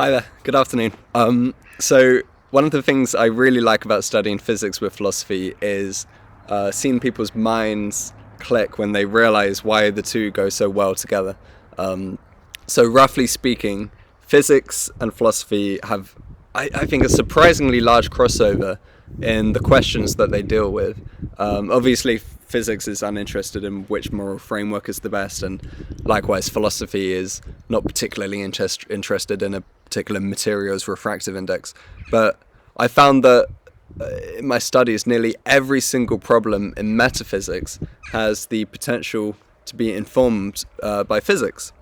Hi there, good afternoon. So one of the things I really like about studying physics with philosophy is seeing people's minds click when they realize why the two go so well together. So roughly speaking, physics and philosophy have, I think, a surprisingly large crossover in the questions that they deal with. Obviously, physics is uninterested in which moral framework is the best, and likewise, philosophy is not particularly interested in a particular material's refractive index. But I found that in my studies, nearly every single problem in metaphysics has the potential to be informed by physics.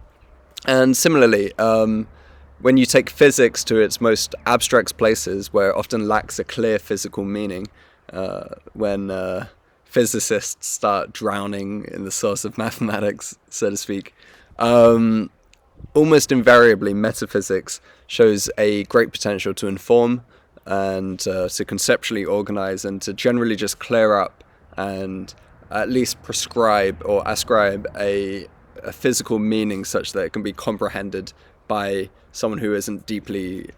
And similarly, when you take physics to its most abstract places, where it often lacks a clear physical meaning, when physicists start drowning in the source of mathematics, so to speak, almost invariably metaphysics shows a great potential to inform and to conceptually organize and to generally just clear up and at least prescribe or ascribe a physical meaning such that it can be comprehended by someone who isn't deeply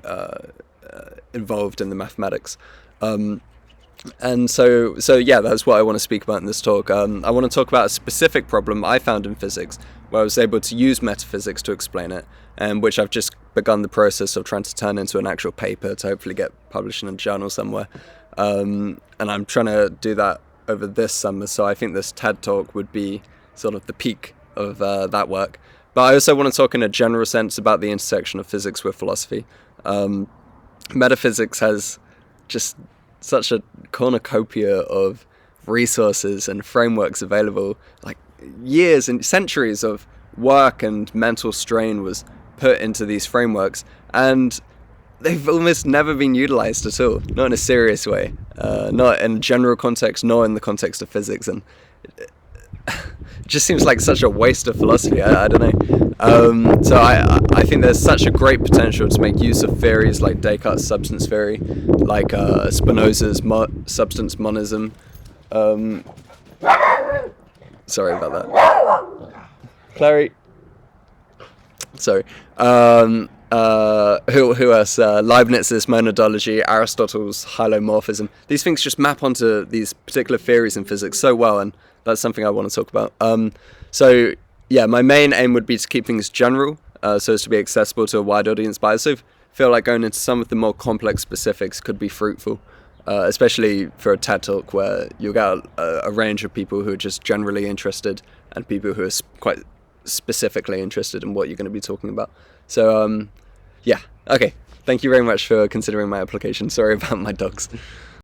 involved in the mathematics. And so yeah, that's what I want to speak about in this talk. I want to talk about a specific problem I found in physics where I was able to use metaphysics to explain it, and which I've just begun the process of trying to turn into an actual paper to hopefully get published in a journal somewhere. And I'm trying to do that over this summer, so I think this TED Talk would be sort of the peak of that work. But I also want to talk in a general sense about the intersection of physics with philosophy. Metaphysics has just such a cornucopia of resources and frameworks available. Like years and centuries of work and mental strain was put into these frameworks, and they've almost never been utilized at all, not in a serious way, not in general context, nor in the context of physics. And it just seems like such a waste of philosophy. I don't know. So I think there's such a great potential to make use of theories like Descartes' substance theory, like Spinoza's substance monism. Sorry about that. Clary. Sorry. Who else? Leibniz's monadology, Aristotle's hylomorphism. These things just map onto these particular theories in physics so well, and that's something I want to talk about. So yeah, my main aim would be to keep things general, so as to be accessible to a wide audience, but I also feel like going into some of the more complex specifics could be fruitful, especially for a TED Talk where you'll get a range of people who are just generally interested and people who are quite specifically interested in what you're going to be talking about. So yeah, okay. Thank you very much for considering my application. Sorry about my dogs.